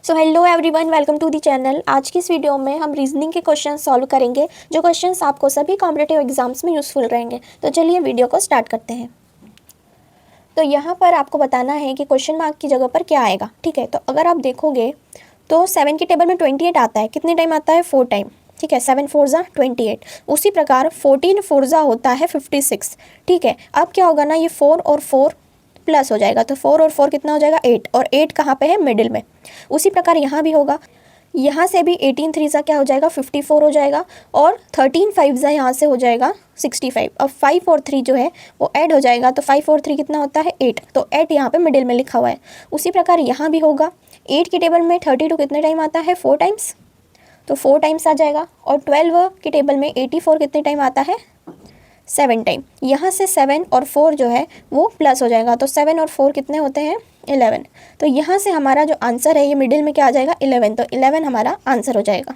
So hello everyone, welcome to the channel. आज की इस वीडियो में हम रीजनिंग के क्वेश्चन सॉल्व करेंगे, जो क्वेश्चंस आपको सभी कॉम्पिटिटिव एग्जाम्स में यूज़फुल रहेंगे। तो चलिए वीडियो को स्टार्ट करते हैं। तो यहाँ पर आपको बताना है कि क्वेश्चन मार्क की जगह पर क्या आएगा। ठीक है, तो अगर आप देखोगे तो 7 की टेबल में 28 आता है। कितने टाइम आता है? 4 टाइम। ठीक है, 7 4 ज़ा 28। उसी प्रकार 14 4 ज़ा होता है 56। ठीक है, अब क्या होगा ना, ये 4 और 4 प्लस हो जाएगा, तो 4 और 4 कितना हो जाएगा? 8, और 8 कहाँ पे है? मिडिल में। उसी प्रकार यहाँ भी होगा, यहाँ से भी 18 3 ज़ा क्या हो जाएगा? 54 हो जाएगा, और 13 5 ज़ा यहाँ से हो जाएगा 65। अब 5 और 3 जो है वो ऐड हो जाएगा, तो 5 और 3 कितना होता है? 8, तो 8 यहाँ पे मिडिल में लिखा हुआ है। उसी प्रकार यहाँ भी होगा, 8 की टेबल में 32 कितने टाइम आता है? 4 टाइम्स, तो 4 टाइम्स आ जाएगा। और 12 की टेबल में 84 कितने टाइम आता है? 7 टाइम। यहाँ से 7 और 4 जो है वो प्लस हो जाएगा, तो 7 और 4 कितने होते हैं? 11। तो यहाँ से हमारा जो आंसर है ये मिडिल में क्या आ जाएगा? 11, तो 11 हमारा आंसर हो जाएगा।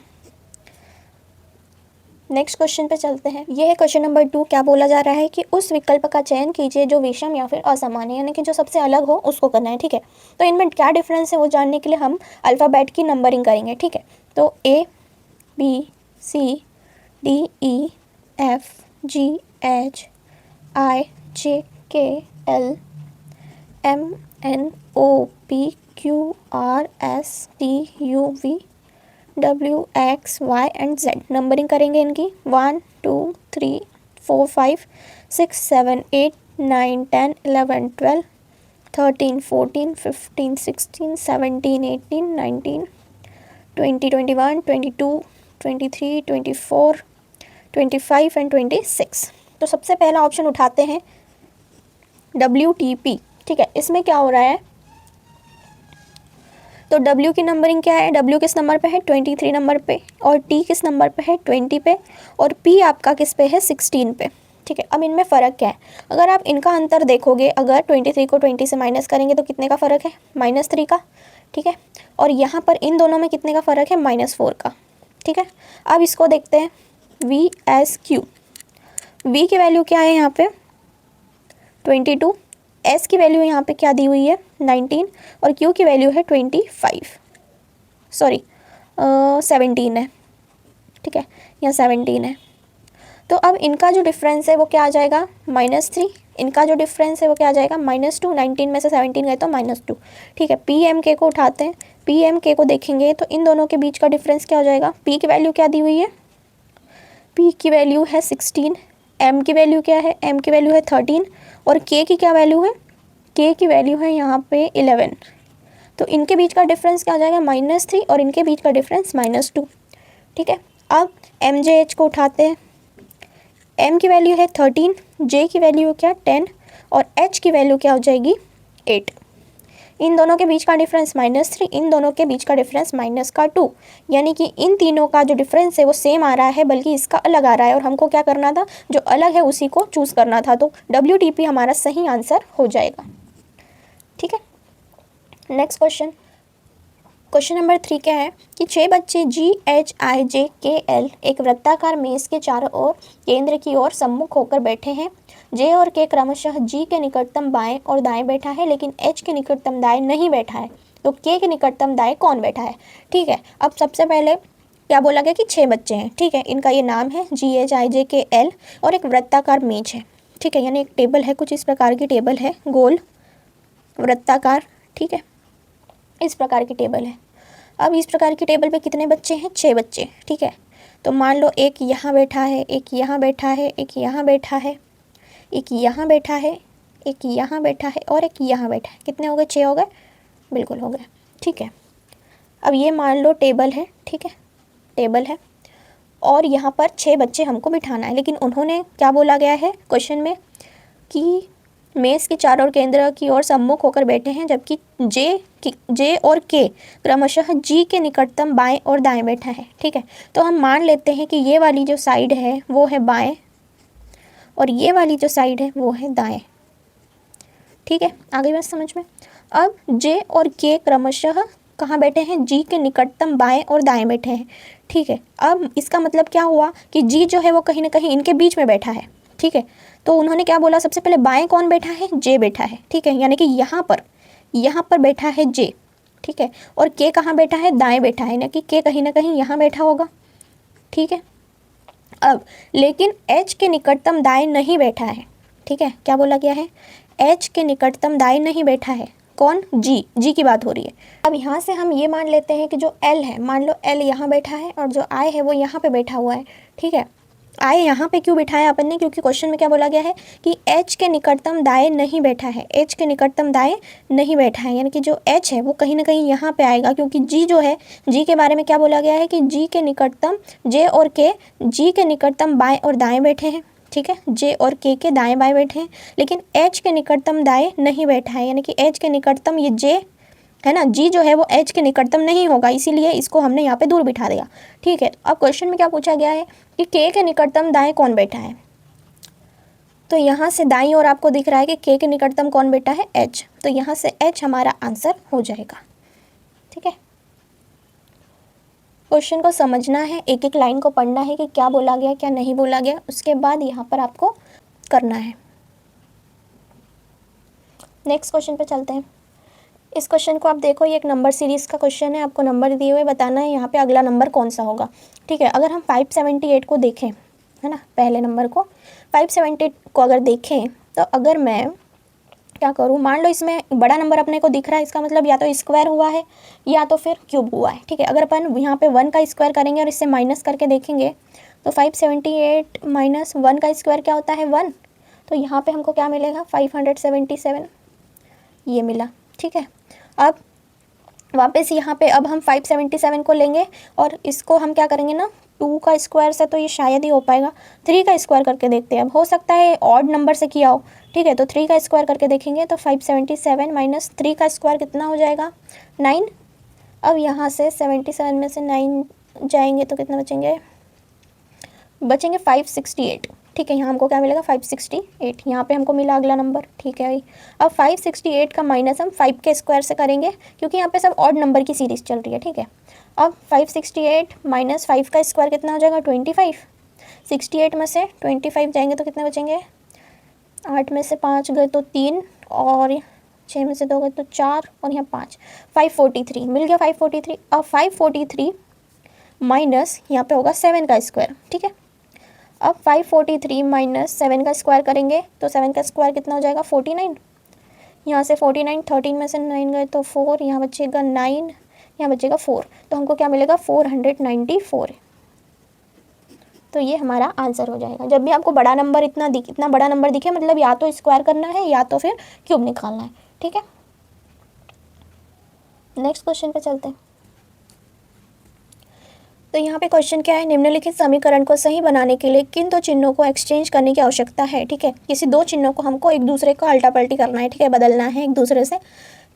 नेक्स्ट क्वेश्चन पे चलते हैं। ये है क्वेश्चन नंबर 2। क्या बोला जा रहा है कि उस विकल्प का चयन कीजिए जो विषम या फिर असमान है, यानी कि जो सबसे अलग हो उसको करना है। ठीक है, तो इनमें क्या डिफरेंस है वो जानने के लिए हम अल्फ़ाबेट की नंबरिंग करेंगे। ठीक है, तो A B C D E F G H I J K L M N O P Q R S T U V W X Y and Z। Numbering करेंगे इनकी 1 2 3 4 5 6 7 8 9 10 11 12 13 14 15 16 17 18 19 20 21 22 23 24 25 एंड 26। तो सबसे पहला ऑप्शन उठाते हैं WTP। ठीक है, इसमें क्या हो रहा है, तो W की नंबरिंग क्या है? W किस नंबर पे है? 23 नंबर पे, और T किस नंबर पे है? 20 पे, और P आपका किस पे है? 16 पे। ठीक है, अब इनमें फ़र्क क्या है? अगर आप इनका अंतर देखोगे, अगर 23 को 20 से माइनस करेंगे तो कितने का फ़र्क है? -3 का। ठीक है, और यहाँ पर इन दोनों में कितने का फ़र्क है? -4 का। ठीक है, अब इसको देखते हैं VSQ। V की वैल्यू क्या है यहाँ पे? 22। S की वैल्यू यहाँ पे क्या दी हुई है? 19, और Q की वैल्यू है 17 है। ठीक है, यहाँ 17 है। तो अब इनका जो डिफरेंस है वो क्या आ जाएगा? -3। इनका जो डिफरेंस है वो क्या आ जाएगा? -2। 19 में से 17 गए तो -2। ठीक है, PMK को उठाते हैं। PMK को देखेंगे तो इन दोनों के बीच का डिफरेंस क्या हो जाएगा? P की वैल्यू क्या दी हुई है? P की वैल्यू है 16। M की वैल्यू क्या है? M की वैल्यू है 13, और K की क्या वैल्यू है? K की वैल्यू है यहाँ पे 11। तो इनके बीच का डिफरेंस क्या आ जाएगा? -3, और इनके बीच का डिफरेंस -2। ठीक है, अब MJH को उठाते हैं। M की वैल्यू है 13, J की वैल्यू क्या? 10, और H की वैल्यू क्या हो जाएगी? 8। इन दोनों के बीच का डिफरेंस -3, इन दोनों के बीच का डिफरेंस -2, यानी कि इन तीनों का जो डिफरेंस है वो सेम आ रहा है, बल्कि इसका अलग आ रहा है, और हमको क्या करना था? जो अलग है उसी को चूज़ करना था। तो WTP हमारा सही आंसर हो जाएगा। ठीक है, नेक्स्ट क्वेश्चन। क्वेश्चन नंबर 3 क्या है कि 6 बच्चे GHIJKL एक वृत्ताकार मेज के चारों ओर केंद्र की ओर सम्मुख होकर बैठे हैं। J और K क्रमशः G के निकटतम बाएं और दाएं बैठा है, लेकिन H के निकटतम दाएं नहीं बैठा है। तो K के निकटतम दाएं कौन बैठा है? ठीक है, अब सबसे पहले क्या बोला गया कि 6 बच्चे हैं। ठीक है, इनका ये नाम है GHIJKL, और एक वृत्ताकार मेज है। ठीक है, यानी एक टेबल है, कुछ इस प्रकार की टेबल है, गोल वृत्ताकार। ठीक है, इस प्रकार की टेबल है। अब इस प्रकार की टेबल पे कितने बच्चे हैं? 6 बच्चे। ठीक है, तो मान लो एक यहाँ बैठा है, एक यहाँ बैठा है, एक यहाँ बैठा है, एक यहाँ बैठा है, एक यहाँ बैठा है, और एक यहाँ बैठा है। कितने हो गए? 6 हो गए, बिल्कुल हो गए। ठीक है, अब ये मान लो टेबल है। ठीक है, टेबल है, और यहाँ पर 6 बच्चे हमको बिठाना है, लेकिन उन्होंने क्या बोला गया है क्वेश्चन में कि मेज़ के चारों ओर केंद्र की ओर सम्मुख होकर बैठे हैं, जबकि J और K क्रमशः G के निकटतम बाएं और दाएं बैठा है। ठीक है, तो हम मान लेते हैं कि ये वाली जो साइड है वो है बाएं, और ये वाली जो साइड है वो है दाएं। ठीक है, आगे बात समझ में। अब J और K क्रमशः कहाँ बैठे हैं? G के निकटतम बाएं और दाएं बैठे हैं। ठीक है, अब इसका मतलब क्या हुआ कि G जो है वो कहीं ना कहीं इनके बीच में बैठा है। ठीक है, तो उन्होंने क्या बोला? सबसे पहले बाएं कौन बैठा है? J बैठा है। ठीक है, यानी कि यहाँ पर बैठा है J। ठीक है, और के कहाँ बैठा है, दाएं बैठा है, ना कि के कहीं ना कहीं यहाँ बैठा होगा, ठीक है। अब लेकिन एच के निकटतम दाएं नहीं बैठा है, ठीक है, क्या बोला गया है, एच के निकटतम दाएं नहीं बैठा है, कौन, जी की बात हो रही है। अब यहाँ से हम ये मान लेते हैं कि जो एल है, मान लो एल यहाँ बैठा है और जो आई है वो यहाँ पे बैठा हुआ है, ठीक है। आई यहाँ पे क्यों बिठाया अपन ने, क्योंकि क्वेश्चन में क्या बोला गया है कि एच के निकटतम दाएं नहीं बैठा है, एच के निकटतम दाएं नहीं बैठा है, यानी कि जो एच है वो कहीं ना कहीं यहाँ पे आएगा, क्योंकि जी जो है, जी के बारे में क्या बोला गया है कि जी के निकटतम, जे और के जी के निकटतम बाएं और दाएं बैठे हैं, ठीक है, जे और के दाएं बाएं बैठे हैं, लेकिन एच के निकटतम दाएं नहीं बैठा है, यानी कि एच के निकटतम ये जे है ना, जी जो है वो एच के निकटतम नहीं होगा, इसीलिए इसको हमने यहाँ पे दूर बिठा दिया, ठीक है। अब क्वेश्चन में क्या पूछा गया है कि के निकटतम दाएं कौन बैठा है, तो यहाँ से दाईं ओर आपको दिख रहा है कि के निकटतम कौन बैठा है, एच, तो यहाँ से एच हमारा आंसर हो जाएगा, ठीक है। क्वेश्चन को समझना है, एक एक लाइन को पढ़ना है कि क्या बोला गया क्या नहीं बोला गया, उसके बाद यहाँ पर आपको करना है। नेक्स्ट क्वेश्चन पे चलते हैं। इस क्वेश्चन को आप देखो, ये एक नंबर सीरीज़ का क्वेश्चन है, आपको नंबर दिए हुए बताना है यहाँ पे अगला नंबर कौन सा होगा, ठीक है। अगर हम 578 को देखें, है ना, पहले नंबर को 578 को अगर देखें, तो अगर मैं क्या करूँ, मान लो इसमें बड़ा नंबर अपने को दिख रहा है, इसका मतलब या तो स्क्वायर हुआ है या तो फिर क्यूब हुआ है, ठीक है। अगर अपन यहाँ पे 1 का स्क्वायर करेंगे और इससे माइनस करके देखेंगे, तो 578 माइनस 1 का स्क्वायर क्या होता है, 1, तो यहाँ पे हमको क्या मिलेगा, 577, ये मिला, ठीक है। अब वापस यहाँ पे अब हम 577 को लेंगे और इसको हम क्या करेंगे ना, 2 का स्क्वायर से तो ये शायद ही हो पाएगा, 3 का स्क्वायर करके देखते हैं, अब हो सकता है ऑड नंबर से किया हो, ठीक है। तो 3 का स्क्वायर करके देखेंगे, तो 577 माइनस 3 का स्क्वायर कितना हो जाएगा, 9। अब यहाँ से 77 में से 9 जाएंगे तो कितना बचेंगे, 568, ठीक है। यहाँ हमको क्या मिलेगा, 568, यहाँ पे हमको मिला अगला नंबर, ठीक है भाई। अब 568 का माइनस हम 5 के स्क्वायर से करेंगे, क्योंकि यहाँ पे सब ऑड नंबर की सीरीज़ चल रही है, ठीक है। अब 568 माइनस 5 का स्क्वायर कितना हो जाएगा, 25, 68 में से 25 जाएंगे तो कितने बचेंगे, 8 में से 5 गए तो 3, और 6 में से 2 गए तो 4, और यहाँ 5, 543 मिल गया, 543। अब 543 माइनस यहाँ पे होगा 7 का स्क्वायर, ठीक है। अब 543 माइनस 7 का स्क्वायर करेंगे, तो 7 का स्क्वायर कितना हो जाएगा, 49, यहाँ से 49, 13 में से 9 गए तो 4, यहाँ बचेगा 9, यहाँ बचेगा 4, तो हमको क्या मिलेगा, 494, तो ये हमारा आंसर हो जाएगा। जब भी आपको बड़ा नंबर इतना बड़ा नंबर दिखे, मतलब या तो स्क्वायर करना है या तो फिर क्यूब निकालना है, ठीक है। नेक्स्ट क्वेश्चन पे चलते हैं। तो यहाँ पे क्वेश्चन क्या है, निम्नलिखित समीकरण को सही बनाने के लिए किन दो चिन्हों को एक्सचेंज करने की आवश्यकता है, ठीक है। किसी दो चिन्हों को हमको एक दूसरे को अल्टा पल्टी करना है, ठीक है, बदलना है एक दूसरे से,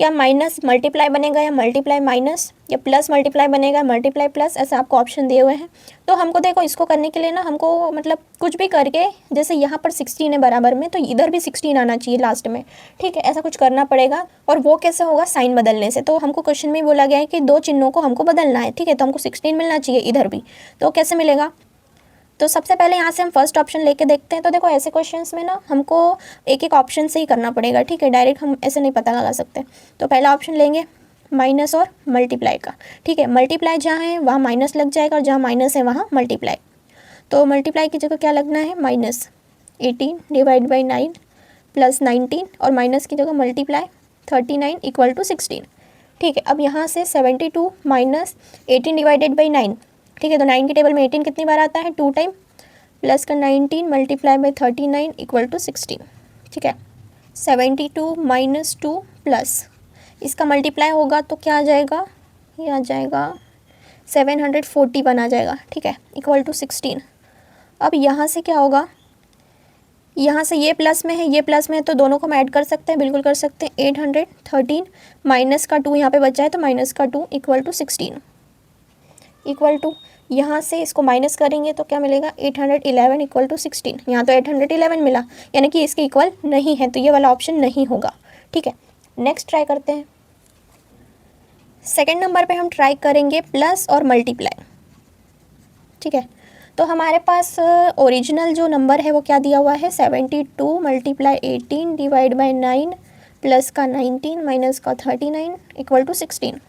या माइनस मल्टीप्लाई बनेगा या मल्टीप्लाई माइनस, या प्लस मल्टीप्लाई बनेगा मल्टीप्लाई प्लस, ऐसा आपको ऑप्शन दिए हुए हैं। तो हमको देखो, इसको करने के लिए ना हमको मतलब कुछ भी करके, जैसे यहाँ पर 16 है बराबर में, तो इधर भी 16 आना चाहिए लास्ट में, ठीक है, ऐसा कुछ करना पड़ेगा। और वो कैसे होगा, साइन बदलने से। तो हमको क्वेश्चन में बोला गया है कि दो चिन्हों को हमको बदलना है, ठीक है, तो हमको 16 मिलना चाहिए इधर भी, तो कैसे मिलेगा। तो सबसे पहले यहाँ से हम फर्स्ट ऑप्शन लेके देखते हैं। तो देखो, ऐसे क्वेश्चंस में ना हमको एक एक ऑप्शन से ही करना पड़ेगा, ठीक है, डायरेक्ट हम ऐसे नहीं पता लगा सकते। तो पहला ऑप्शन लेंगे माइनस और मल्टीप्लाई का, ठीक है। मल्टीप्लाई जहाँ है वहाँ माइनस लग जाएगा, और जहाँ माइनस है वहाँ मल्टीप्लाई। तो मल्टीप्लाई की जगह क्या लगना है, माइनस 18 डिवाइड बाई 9 प्लस 19, और माइनस की जगह मल्टीप्लाई 39 इक्वल टू 16, ठीक है। अब यहाँ से 72 माइनस 18 डिवाइडेड बाई 9, ठीक है, तो 9 की टेबल में 18 कितनी बार आता है, 2 टाइम, प्लस का 19 मल्टीप्लाई बाई 39 इक्वल टू 16, ठीक है। 72 माइनस 2 प्लस इसका मल्टीप्लाई होगा तो क्या आ जाएगा, ये आ जाएगा 741 आ जाएगा, ठीक है, इक्वल टू 16। अब यहाँ से क्या होगा, यहाँ से ये प्लस में है ये प्लस में है, तो दोनों को हम ऐड कर सकते हैं, बिल्कुल कर सकते हैं। 813 माइनस का 2 यहाँ पे बचा है, तो माइनस का 2 इक्वल टू 16, इक्वल टू यहाँ से इसको माइनस करेंगे तो क्या मिलेगा, 811 इक्वल टू 16। यहाँ तो 811 मिला, यानी कि इसके इक्वल नहीं है, तो ये वाला ऑप्शन नहीं होगा, ठीक है। नेक्स्ट ट्राई करते हैं। सेकेंड नंबर पे हम ट्राई करेंगे प्लस और मल्टीप्लाई, ठीक है। तो हमारे पास ओरिजिनल जो नंबर है वो क्या दिया हुआ है, 72 मल्टीप्लाई 18 डिवाइड बाई 9 प्लस का 19 माइनस का 39 इक्वल टू 16,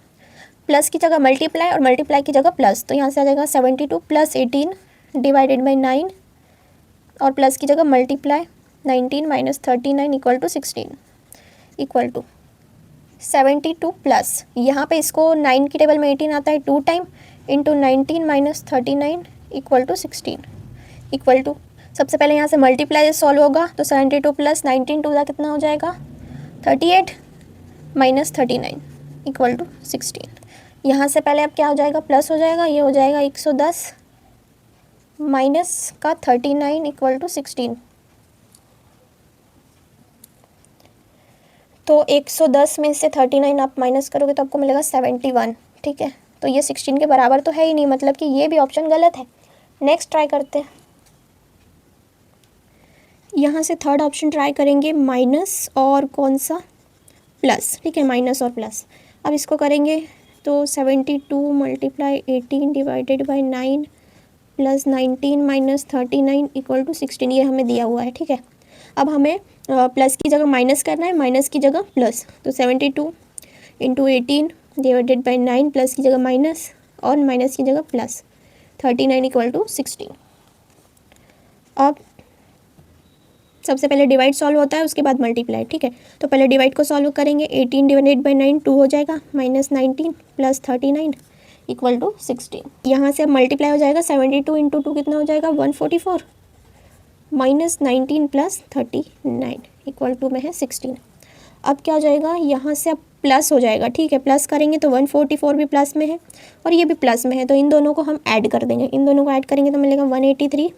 प्लस की जगह मल्टीप्लाई और मल्टीप्लाई की जगह प्लस, तो यहाँ से आ जाएगा 72 प्लस 18 डिवाइडेड बाई 9 और प्लस की जगह multiply 19 minus 39 equal to 16 equal to 72 plus, यहाँ पे इसको 9 की टेबल में 18 आता है 2 time into 19 minus 39 equal to 16 equal to, सबसे पहले यहाँ से मल्टीप्लाई सॉल्व होगा तो 72 प्लस 19 टू का कितना हो जाएगा 38 माइनस 39 इक्वल टू 16। यहाँ से पहले अब क्या हो जाएगा प्लस हो जाएगा, ये हो जाएगा 110 माइनस का 39 इक्वल टू 16, तो 110 में से 39 आप माइनस करोगे तो आपको मिलेगा 71। ठीक है, तो ये 16 के बराबर तो है ही नहीं, मतलब कि ये भी ऑप्शन गलत है। नेक्स्ट ट्राई करते हैं, यहाँ से थर्ड ऑप्शन ट्राई करेंगे माइनस और कौन सा प्लस। ठीक है, माइनस और प्लस। अब इसको करेंगे तो 72 multiply 18 divided by 9 plus 19 minus 39 equal to 16, ये हमें दिया हुआ है। ठीक है, अब हमें प्लस की जगह माइनस करना है, माइनस की जगह प्लस, तो 72 इंटू 18 डिवाइडेड बाई 9 प्लस की जगह माइनस और माइनस की जगह प्लस 39 इक्वल टू 16। अब सबसे पहले डिवाइड सॉल्व होता है, उसके बाद मल्टीप्लाई। ठीक है, तो पहले डिवाइड को सॉल्व करेंगे, 18 डिवाइडेड बाई 9 2 हो जाएगा, माइनस 19 प्लस 39 इक्वल टू 16। यहाँ से अब मल्टीप्लाई हो जाएगा, 72 इंटू 2 कितना हो जाएगा 144 माइनस 19 प्लस 39 इक्वल टू में है 16। अब क्या हो जाएगा, यहाँ से अब प्लस हो जाएगा। ठीक है, प्लस करेंगे तो 144 भी प्लस में है और ये भी प्लस में है, तो इन दोनों को हम ऐड कर देंगे। इन दोनों को ऐड करेंगे तो मिलेगा 183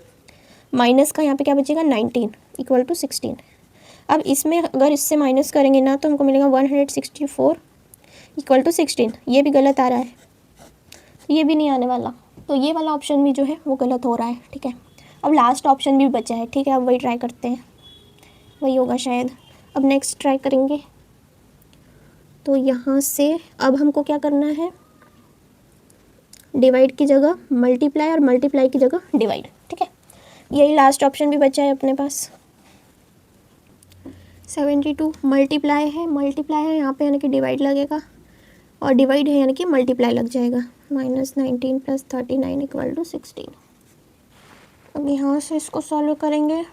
माइनस का यहाँ पे क्या बचेगा 19 इक्वल टू 16। अब इसमें अगर इससे माइनस करेंगे ना तो हमको मिलेगा 164 इक्वल टू 16। ये भी गलत आ रहा है, ये भी नहीं आने वाला, तो ये वाला ऑप्शन भी जो है वो गलत हो रहा है। ठीक है, अब लास्ट ऑप्शन भी बचा है। ठीक है, अब वही ट्राई करते हैं, वही होगा शायद। अब नेक्स्ट ट्राई करेंगे, तो यहाँ से अब हमको क्या करना है, डिवाइड की जगह मल्टीप्लाई और मल्टीप्लाई की जगह डिवाइड। ठीक है, यही लास्ट ऑप्शन भी बचा है अपने पास। 72 मल्टीप्लाई है यहाँ पे, यानी कि डिवाइड लगेगा, और डिवाइड है यानी कि मल्टीप्लाई लग जाएगा, माइनस 19 प्लस 39 इक्वल टू 16। अब यहाँ से इसको सॉल्व करेंगे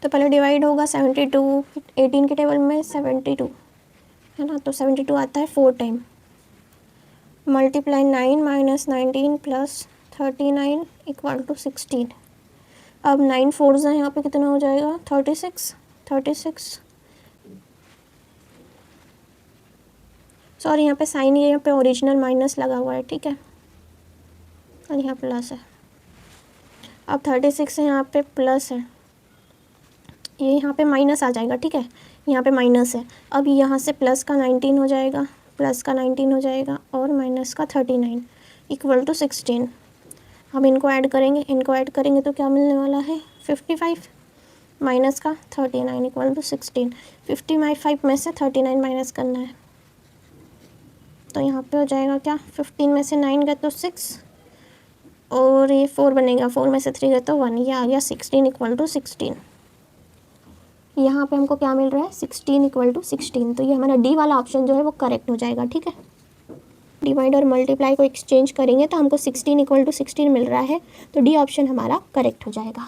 तो पहले डिवाइड होगा 72, 18 के टेबल में 72 है ना, तो 72 आता है 4 time, multiply 9 minus 19 plus 39 equal to 16। अब 9 फोर्स हैं, यहाँ पे कितना हो जाएगा 36 सॉरी यहाँ पे साइन, ये यहाँ पे ओरिजिनल माइनस लगा हुआ है। ठीक है, और यहाँ प्लस है। अब 36 है, यहाँ पे प्लस है, ये यहाँ पे माइनस आ जाएगा। ठीक है, यहाँ पे माइनस है, अब यहाँ से प्लस का 19 हो जाएगा, और माइनस का 39 इक्वल टू 16। अब इनको ऐड करेंगे तो क्या मिलने वाला है 55 माइनस का 39 इक्वल टू 16। 55 में से 39 माइनस करना है, तो यहाँ पे हो जाएगा क्या, 15 में से 9 गए तो 6 और ये 4 बनेगा, 4 में से 3 गए तो 1, ये आ गया 16 इक्वल टू 16। यहाँ पे हमको क्या मिल रहा है 16 इक्वल टू 16, तो ये हमारा डी वाला ऑप्शन जो है वो करेक्ट हो जाएगा। ठीक है, डिवाइड और मल्टीप्लाई को एक्सचेंज करेंगे तो हमको 16 इक्वल टू 16 मिल रहा है, तो डी ऑप्शन हमारा करेक्ट हो जाएगा।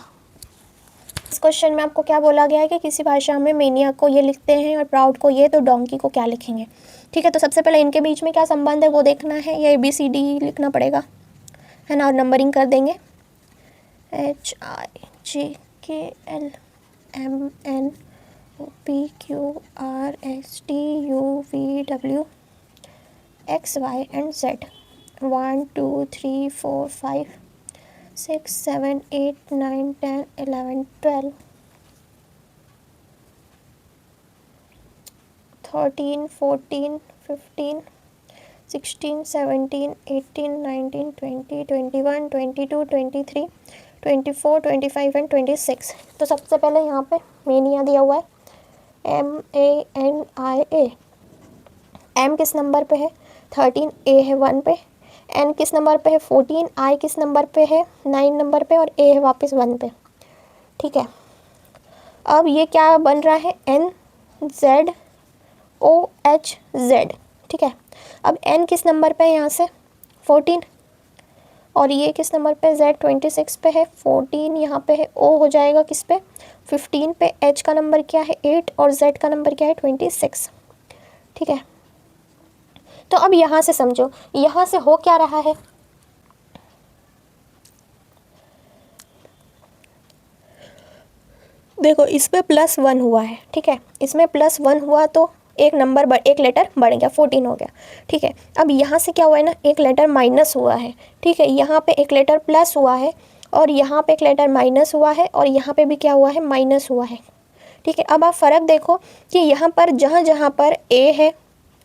इस क्वेश्चन में आपको क्या बोला गया है कि किसी भाषा में मेनिया को ये लिखते हैं और प्राउड को ये, तो डोंकी को क्या लिखेंगे। ठीक है, तो सबसे पहले इनके बीच में क्या संबंध है वो देखना है, या ABCD लिखना पड़ेगा है ना, और नंबरिंग कर देंगे HIJKLMNOPQRSTUVWXY and Z 1 2 3 4 5 6 7 8 9 10 11 12 13 14 15 16 17 18 19 20 21 22 23 24 25 एंड 26। तो सबसे पहले यहाँ पे मेनिया दिया हुआ है MANIA। M किस नंबर पे है 13, A है 1 पे, N किस नंबर पे है 14, I किस नंबर पे है 9 नंबर पे, और A है वापस 1 पे। ठीक है, अब ये क्या बन रहा है NZOHZ। ठीक है। अब n किस नंबर पे है यहाँ से 14, और ये किस नंबर पे z 26 पे है, 14 यहाँ पे है, o हो जाएगा किस पे 15 पे, h का नंबर क्या है 8 और z का नंबर क्या है 26। ठीक है, तो अब यहाँ से समझो, यहाँ से हो क्या रहा है, देखो इसमें +1 हुआ है। ठीक है, इसमें +1 हुआ तो एक नंबर एक लेटर बढ़ गया, 14 हो गया। ठीक है, अब यहाँ से क्या हुआ है ना, एक लेटर माइनस हुआ है। ठीक है, यहाँ पे एक लेटर प्लस हुआ है और यहाँ पे एक लेटर माइनस हुआ है और यहाँ पे भी क्या हुआ है, माइनस हुआ है। ठीक है, अब आप फ़र्क देखो कि यहाँ पर जहाँ जहाँ पर ए है,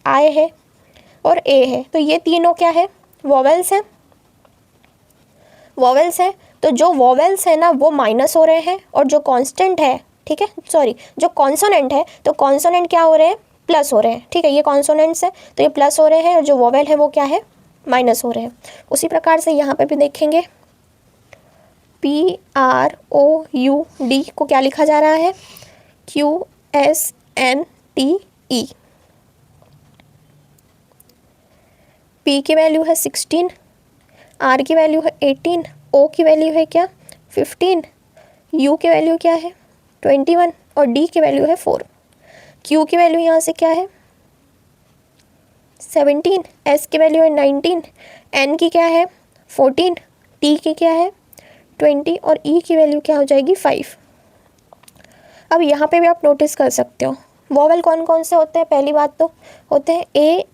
आई है और ए है, तो ये तीनों क्या है, वॉवेल्स हैं। वॉवेल्स हैं, तो जो वॉवेल्स है ना वो माइनस हो रहे हैं और जो कांस्टेंट है, ठीक है, सॉरी, जो कॉन्सोनेंट है, तो कॉन्सोनेंट क्या हो रहे हैं, प्लस हो रहे हैं। ठीक है, ये कॉन्सोनेंट्स है तो ये प्लस हो रहे हैं और जो वॉवेल है वो क्या है, माइनस हो रहे हैं। उसी प्रकार से यहाँ पे भी देखेंगे, PROUD को क्या लिखा जा रहा है, QSNTE। P की वैल्यू है 16, R की वैल्यू है 18, O की वैल्यू है क्या 15, U की वैल्यू क्या है 21 और D की वैल्यू है 4। Q की वैल्यू यहाँ से क्या है 17, S की वैल्यू है 19, N की क्या है 14, T की क्या है 20 और E की वैल्यू क्या हो जाएगी 5। अब यहाँ पे भी आप नोटिस कर सकते हो वॉवेल कौन कौन से होते हैं। पहली बात तो होते हैं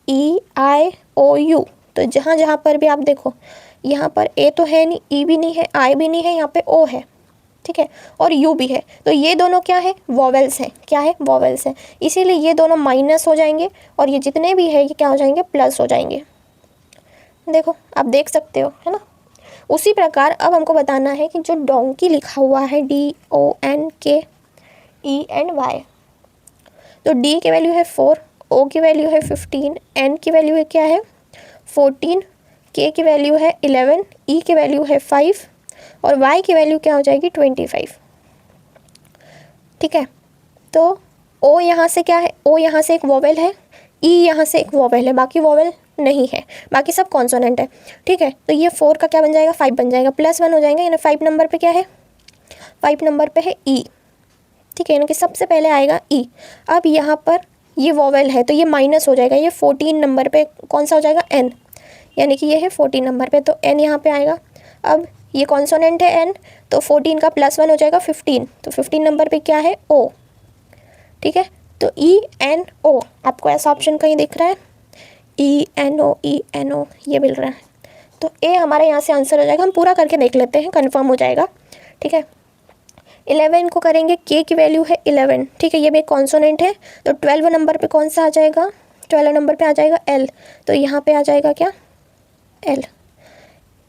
AEIOU, तो जहाँ जहाँ पर भी आप देखो, यहाँ पर ए तो है नहीं, ई भी नहीं है, आई भी नहीं है, यहाँ पे ओ है। ठीक है, और यू भी है, तो ये दोनों क्या है, वॉवेल्स हैं। क्या है, वॉवेल्स हैं, इसीलिए ये दोनों माइनस हो जाएंगे और ये जितने भी है ये क्या हो जाएंगे, प्लस हो जाएंगे। देखो आप देख सकते हो, है ना। उसी प्रकार अब हमको बताना है कि जो डोंकी लिखा हुआ है DONKENY, तो D की वैल्यू है 4, O की वैल्यू है 15, N की वैल्यू है क्या है 14, K की वैल्यू है 11, E की वैल्यू है 5 और Y की वैल्यू क्या हो जाएगी 25। ठीक है, तो O यहाँ से क्या है, O यहाँ से एक वोवेल है, E यहाँ से एक वोवेल है, बाकी वोवेल नहीं है, बाकी सब कॉन्सोनेंट है। ठीक है, तो ये 4 का क्या बन जाएगा, 5 बन जाएगा, +1 हो जाएंगे, यानी 5 नंबर पे क्या है, 5 नंबर पे है E। ठीक है, यानी कि सबसे पहले आएगा E। अब यहाँ पर ये वोवेल है तो ये माइनस हो जाएगा, ये 14 नंबर पे कौन सा हो जाएगा, N, यानी कि ये है 14 नंबर पे, तो N यहाँ पे आएगा। अब ये कॉन्सोनेंट है N, तो 14 का +1 हो जाएगा 15, तो 15 नंबर पे क्या है O। ठीक है, तो ENO, आपको ऐसा ऑप्शन कहीं दिख रहा है, ENO ये मिल रहा है, तो A हमारे यहाँ से आंसर हो जाएगा। हम पूरा करके देख लेते हैं, कन्फर्म हो जाएगा। ठीक है, 11 को करेंगे, K की वैल्यू है 11। ठीक है, ये भी एक कॉन्सोनेंट है, तो 12 नंबर पे कौन सा आ जाएगा, 12 नंबर पे आ जाएगा L, तो यहाँ पे आ जाएगा क्या L।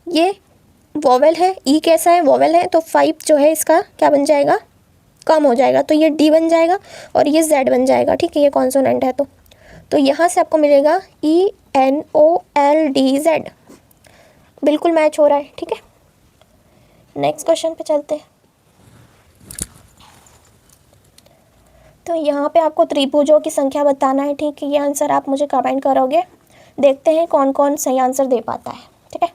ये वोवेल है, E कैसा है, वोवेल है, तो 5 जो है इसका क्या बन जाएगा, कम हो जाएगा, तो ये D बन जाएगा और ये Z बन जाएगा। ठीक है, ये कॉन्सोनेंट है, तो यहाँ से आपको मिलेगा ENOLDZ, बिल्कुल मैच हो रहा है। ठीक है, नेक्स्ट क्वेश्चन पे चलते हैं। तो यहाँ पे आपको त्रिभुजों की संख्या बताना है। ठीक है, ये आंसर आप मुझे कमेंट करोगे, देखते हैं कौन कौन सही आंसर दे पाता है। ठीक है,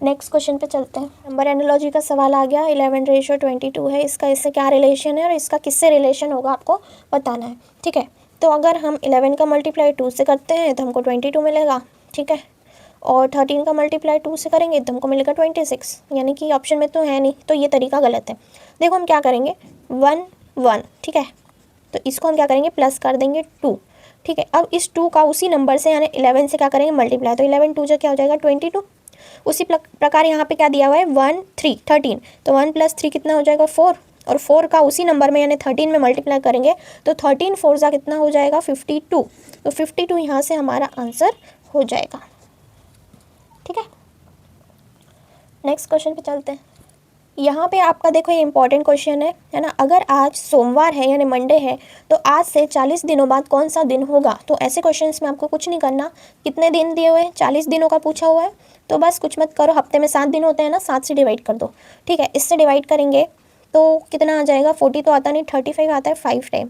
नेक्स्ट क्वेश्चन पे चलते हैं। नंबर एनालॉजी का सवाल आ गया, 11:22 है, इसका इससे क्या रिलेशन है और इसका किससे रिलेशन होगा आपको बताना है। ठीक है, तो अगर हम 11 का मल्टीप्लाई 2 से करते हैं तो हमको 22 मिलेगा। ठीक है, और 13 का मल्टीप्लाई 2 से करेंगे तो हमको मिलेगा 26, यानी कि ऑप्शन में तो है नहीं, तो ये तरीका गलत है। देखो हम क्या करेंगे, 1 1, ठीक है, तो इसको हम क्या करेंगे, प्लस कर देंगे 2। ठीक है, अब इस 2 का उसी नंबर से यानी 11 से क्या करेंगे, मल्टीप्लाई, तो 11 2 जो क्या हो जाएगा 22। उसी प्रकार यहाँ पे क्या दिया हुआ है 1 3 13, तो 1 + 3 कितना हो जाएगा 4, और 4 का उसी नंबर में यानी 13 में मल्टीप्लाई करेंगे तो 13 4 का कितना हो जाएगा 52, तो 52 यहाँ से हमारा आंसर हो जाएगा। ठीक है, नेक्स्ट क्वेश्चन पे चलते हैं। यहाँ पे आपका देखो ये इंपॉर्टेंट क्वेश्चन है ना। अगर आज सोमवार है यानी मंडे है तो आज से 40 दिनों बाद कौन सा दिन होगा। तो ऐसे क्वेश्चंस में आपको कुछ नहीं करना, कितने दिन दिए हुए हैं, 40 दिनों का पूछा हुआ है, तो बस कुछ मत करो, हफ्ते में 7 दिन होते हैं ना, 7 से डिवाइड कर दो। ठीक है, इससे डिवाइड करेंगे तो कितना आ जाएगा, 40 तो आता नहीं, 35 आता है 5 टाइम,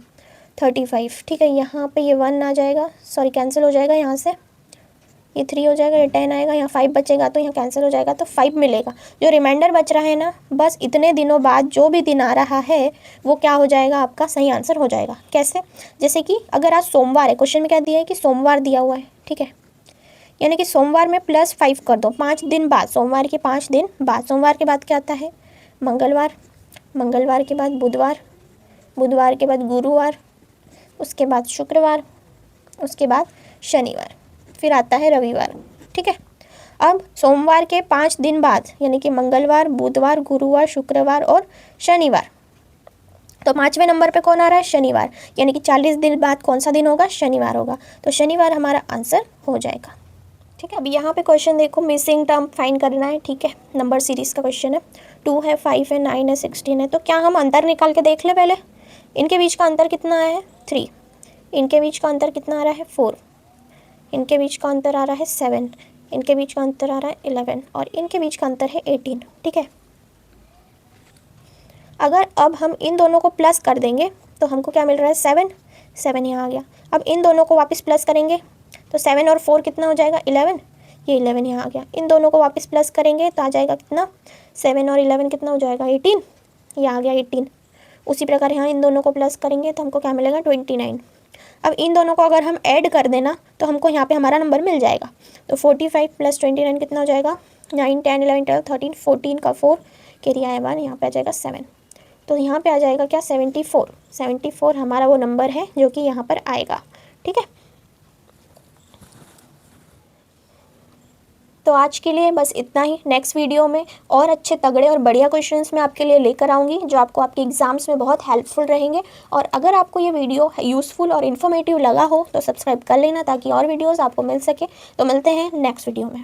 35, ठीक है। यहाँ पे ये 1 आ जाएगा, सॉरी कैंसिल हो जाएगा, यहाँ से ये 3 हो जाएगा, ये 10 आएगा, यहाँ 5 बचेगा तो यहाँ कैंसिल हो जाएगा, तो 5 मिलेगा। जो रिमाइंडर बच रहा है ना, बस इतने दिनों बाद जो भी दिन आ रहा है वो क्या हो जाएगा, आपका सही आंसर हो जाएगा। कैसे? जैसे कि अगर आज सोमवार है, क्वेश्चन में क्या दिया है कि सोमवार दिया हुआ है, ठीक है, यानी कि सोमवार में +5 कर दो, 5 दिन बाद, सोमवार के 5 दिन बाद। सोमवार के बाद क्या आता है? मंगलवार, मंगलवार के बाद बुधवार, बुधवार के बाद गुरुवार, उसके बाद शुक्रवार, उसके बाद शनिवार, फिर आता है रविवार, ठीक है। अब सोमवार के 5 दिन बाद, यानी कि मंगलवार, बुधवार, गुरुवार, शुक्रवार और शनिवार, तो 5वें नंबर पे कौन आ रहा है? शनिवार, यानी कि 40 दिन बाद कौन सा दिन होगा? शनिवार होगा, तो शनिवार हमारा आंसर हो जाएगा, ठीक है। अब यहाँ पे क्वेश्चन देखो, मिसिंग टर्म फाइंड करना है, ठीक है, नंबर सीरीज़ का क्वेश्चन है। 2 है, 5 है, 9 है, 16 है, तो क्या हम अंतर निकाल के देख ले पहले? इनके बीच का अंतर कितना आया है? 3, इनके बीच का अंतर कितना आ रहा है? 4, इनके बीच का अंतर आ रहा है 7, इनके बीच का अंतर आ रहा है 11 और इनके बीच का अंतर है 18, ठीक है। अगर अब हम इन दोनों को प्लस कर देंगे तो हमको क्या मिल रहा है? 7, 7 यहाँ आ गया। अब इन दोनों को वापस प्लस करेंगे तो 7 और 4 कितना हो जाएगा? 11, ये 11 यहाँ आ गया। इन दोनों को वापस प्लस करेंगे तो आ जाएगा कितना? 7 और 11 कितना हो जाएगा? 18, ये आ गया 18। उसी प्रकार यहाँ इन दोनों को प्लस करेंगे तो हमको क्या मिलेगा? 29। अब इन दोनों को अगर हम ऐड कर देना तो हमको यहाँ पे हमारा नंबर मिल जाएगा। तो 45 + 29 कितना हो जाएगा? 9, 10, 11, 12, 13, 14 का 4 कैरी आया 1, यहाँ पे आ जाएगा 7। तो यहाँ पे आ जाएगा क्या? 74। 74 हमारा वो नंबर है जो कि यहाँ पर आएगा, ठीक है। तो आज के लिए बस इतना ही। नेक्स्ट वीडियो में और अच्छे तगड़े और बढ़िया क्वेश्चंस मैं आपके लिए लेकर आऊँगी जो आपको आपके एग्जाम्स में बहुत हेल्पफुल रहेंगे। और अगर आपको ये वीडियो यूज़फुल और इन्फॉर्मेटिव लगा हो तो सब्सक्राइब कर लेना ताकि और वीडियोस आपको मिल सके। तो मिलते हैं नेक्स्ट वीडियो में।